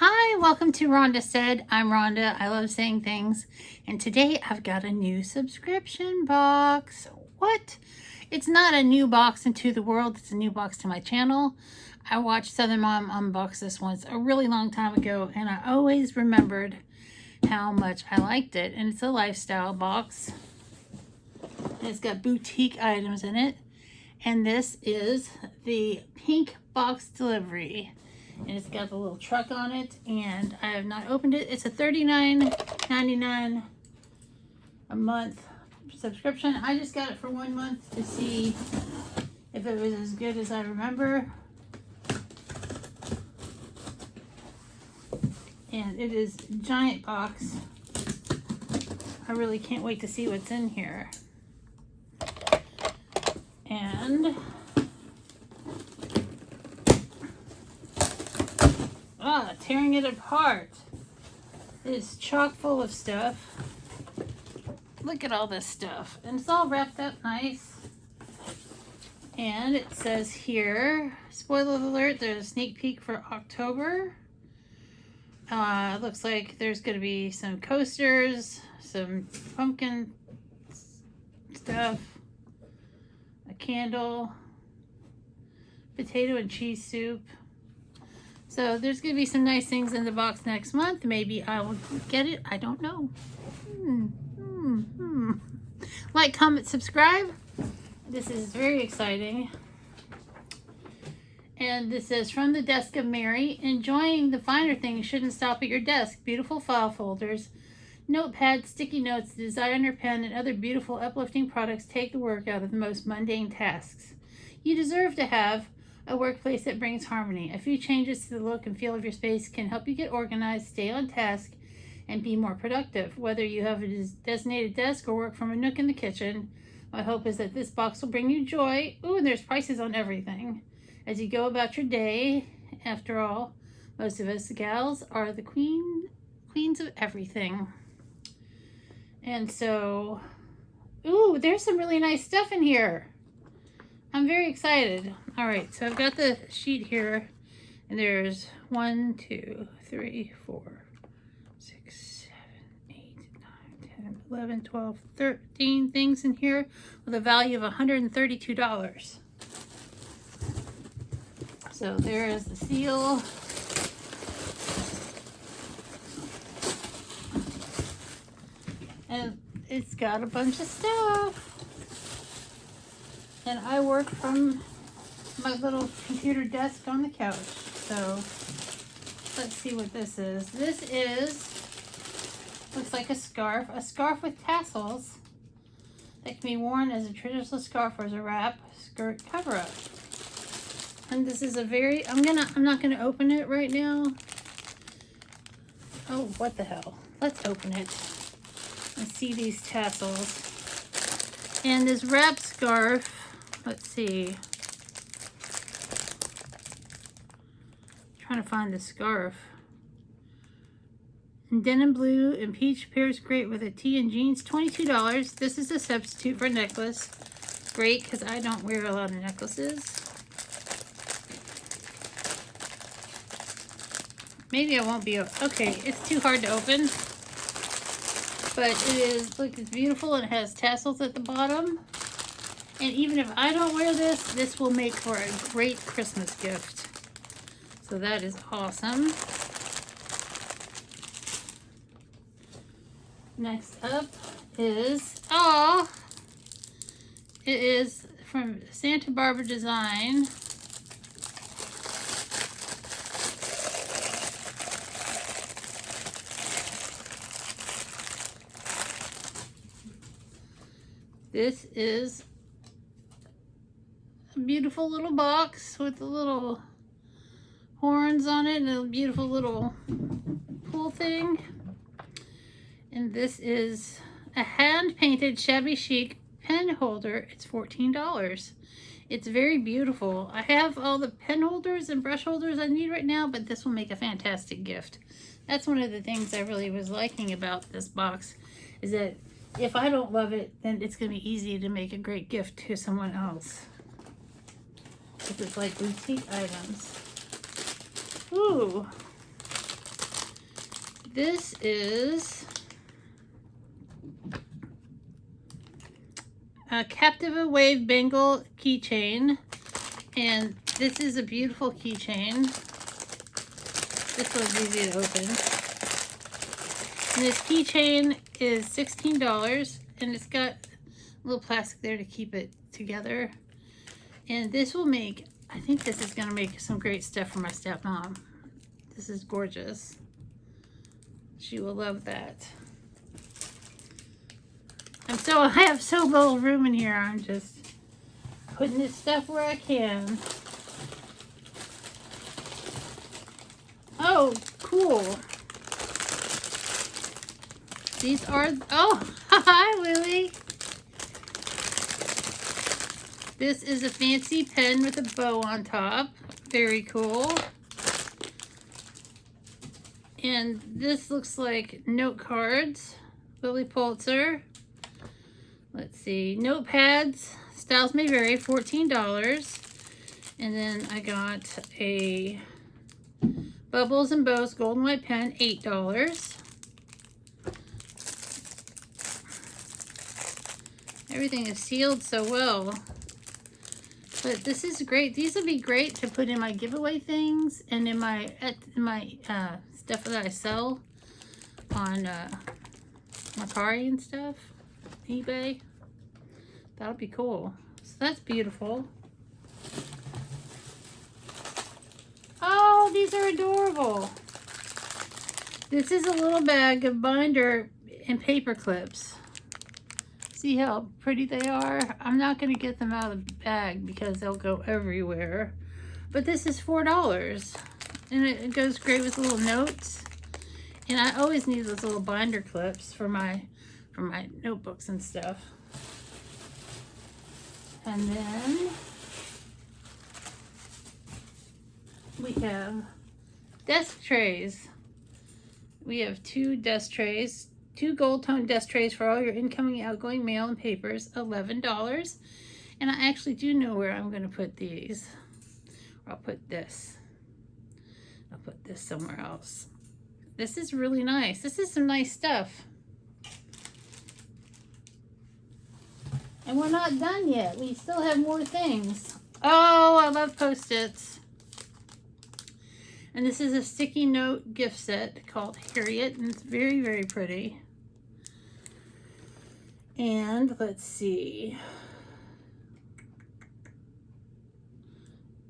Hi, welcome to Rhonda Said. I'm Rhonda. I love saying things. And today I've got a new subscription box. What? It's not a new box into the world. It's a new box to my channel. I watched Southern Mom unbox this once a really long time ago, and I always remembered how much I liked it. And it's a lifestyle box. And it's got boutique items in it. And this is the pink box delivery. And it's got the little truck on it, and I have not opened it. It's a $39.99 a month subscription. I just got it for 1 month to see if it was as good as I remember. And it is a giant box. I really can't wait to see what's in here. And tearing it apart. It's chock full of stuff. Look at all this stuff. And it's all wrapped up nice. And it says here, spoiler alert, there's a sneak peek for October. Looks like there's going to be some coasters, some pumpkin stuff, a candle, potato and cheese soup. So there's going to be some nice things in the box next month. Maybe I will get it. I don't know. Like, comment, subscribe. This is very exciting. And this says, from the desk of Mary, enjoying the finer things shouldn't stop at your desk. Beautiful file folders, notepads, sticky notes, designer pen, and other beautiful uplifting products take the work out of the most mundane tasks. You deserve to have a workplace that brings harmony. A few changes to the look and feel of your space can help you get organized, stay on task, and be more productive. Whether you have a designated desk or work from a nook in the kitchen, my hope is that this box will bring you joy. Ooh, and there's prices on everything as you go about your day. After all, most of us gals are the queens of everything. And so, ooh, there's some really nice stuff in here. I'm very excited. All right, so I've got the sheet here, and there's 1, 2, 3, 4, 6, 7, 8, 9, 10, 11, 12, 13 things in here with a value of $132. So there is the seal. And it's got a bunch of stuff. And I work from my little computer desk on the couch. So let's see what this is. This looks like a scarf with tassels that can be worn as a traditional scarf or as a wrap skirt cover-up. And this is a very, I'm not gonna open it right now. Oh, what the hell? Let's open it and see these tassels. And this wrap scarf, let's see. Trying to find the scarf. And denim blue and peach pairs great with a tee and jeans. $22. This is a substitute for a necklace. Great, because I don't wear a lot of necklaces. Maybe I won't be, okay, it's too hard to open. But it is, look, it's beautiful and it has tassels at the bottom. And even if I don't wear this, this will make for a great Christmas gift. So that is awesome. Next up is, it is from Santa Barbara Design. This is a beautiful little box with the little horns on it and a beautiful little pull thing. And this is a hand-painted shabby chic pen holder. It's $14. It's very beautiful. I have all the pen holders and brush holders I need right now, but this will make a fantastic gift. That's one of the things I really was liking about this box, is that if I don't love it, then it's going to be easy to make a great gift to someone else. This is like boutique items. Ooh. This is a Captiva Wave Bangle keychain, and this is a beautiful keychain. This one's easy to open. And this keychain is $16, and it's got a little plastic there to keep it together. And this will make, I think this is gonna make some great stuff for my stepmom. This is gorgeous. She will love that. I have so little room in here. I'm just putting this stuff where I can. Oh, cool. These are, oh, hi Lily. This is a fancy pen with a bow on top. Very cool. And this looks like note cards. Lilypultzer. Let's see. Notepads. Styles may vary. $14. And then I got a Bubbles and Bows gold and white pen. $8. Everything is sealed so well. But this is great. These would be great to put in my giveaway things and in my stuff that I sell on Mercari and stuff, eBay. That would be cool. So that's beautiful. Oh, these are adorable. This is a little bag of binder and paper clips. See how pretty they are? I'm not going to get them out of the bag because they'll go everywhere. But this is $4. And it goes great with little notes. And I always need those little binder clips for my notebooks and stuff. And then we have desk trays. We have 2 desk trays. 2 gold tone desk trays for all your incoming, outgoing mail and papers, $11. And I actually do know where I'm going to put these. Or I'll put this. I'll put this somewhere else. This is really nice. This is some nice stuff. And we're not done yet. We still have more things. Oh, I love Post-its. And this is a sticky note gift set called Harriet, and it's very, very pretty. And let's see,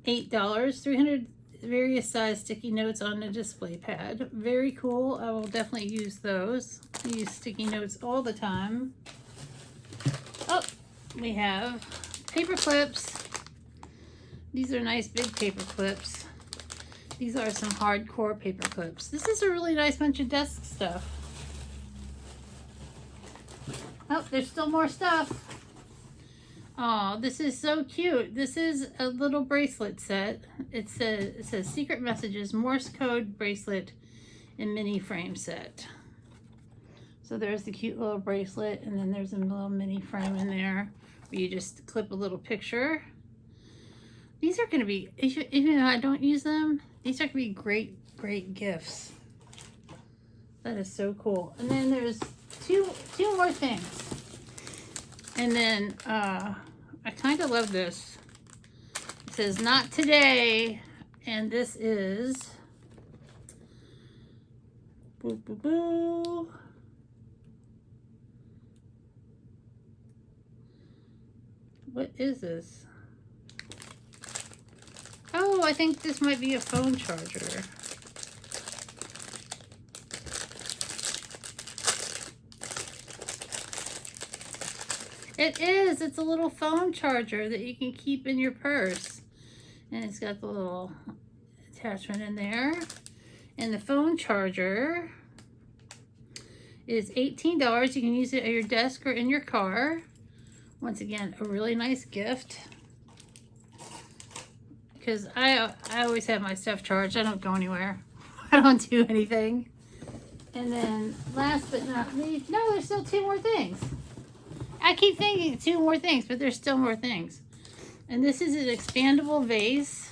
$8, 300 various size sticky notes on a display pad. Very cool. I will definitely use those. I use sticky notes all the time. Oh, we have paper clips. These are nice big paper clips. These are some hardcore paper clips. This is a really nice bunch of desk stuff. Oh, there's still more stuff. Oh, this is so cute. This is a little bracelet set. It says Secret Messages Morse Code Bracelet and Mini Frame Set. So there's the cute little bracelet, and then there's a little mini frame in there where you just clip a little picture. These are going to be, even though I don't use them, these are going to be great, great gifts. That is so cool. And then there's two more things. And then I kind of love this. It says not today, and this is boo boo boo. What is this? Oh, I think this might be a phone charger. It is. It's a little phone charger that you can keep in your purse. And it's got the little attachment in there. And the phone charger is $18. You can use it at your desk or in your car. Once again, a really nice gift. Because I always have my stuff charged. I don't go anywhere. I don't do anything. And then last but not least, no, there's still 2 more things. I keep thinking 2 more things, but there's still more things. And this is an expandable vase.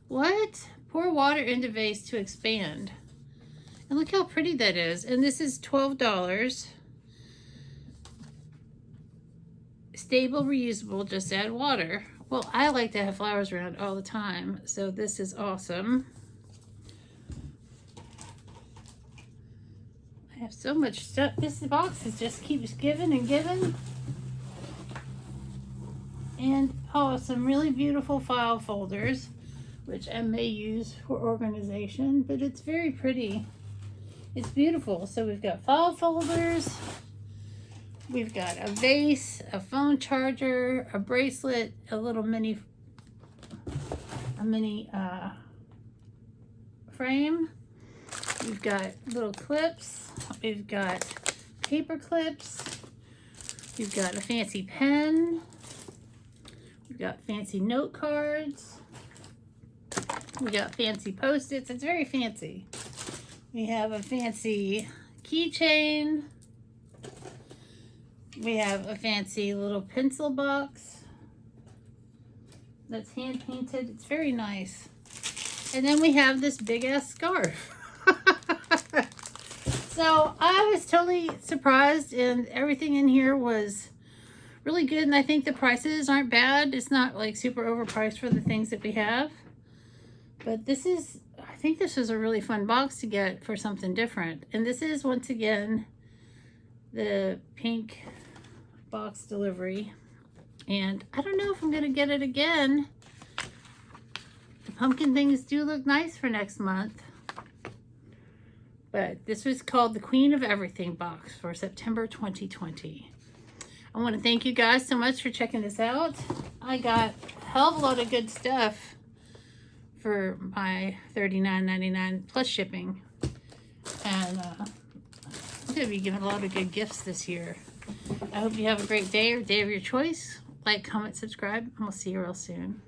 What? Pour water into vase to expand. And look how pretty that is. And this is $12. Stable, reusable, just add water. Well, I like to have flowers around all the time, so this is awesome. I have so much stuff. This box just keeps giving and giving. And oh, some really beautiful file folders, which I may use for organization, but it's very pretty. It's beautiful. So we've got file folders, we've got a vase, a phone charger, a bracelet, a little mini frame. We've got little clips. We've got paper clips. We've got a fancy pen. We've got fancy note cards. We got fancy Post-its. It's very fancy. We have a fancy keychain. We have a fancy little pencil box that's hand painted. It's very nice. And then we have this big ass scarf. So I was totally surprised, and everything in here was really good, and I think the prices aren't bad. It's not like super overpriced for the things that we have. But this is, I think this is a really fun box to get for something different. And this is, once again, the pink box delivery. And I don't know if I'm going to get it again. The pumpkin things do look nice for next month. But this was called the Queen of Everything box for September 2020. I want to thank you guys so much for checking this out. I got a hell of a lot of good stuff for my $39.99 plus shipping. And I'm going to be giving a lot of good gifts this year. I hope you have a great day or day of your choice. Like, comment, subscribe, and we'll see you real soon.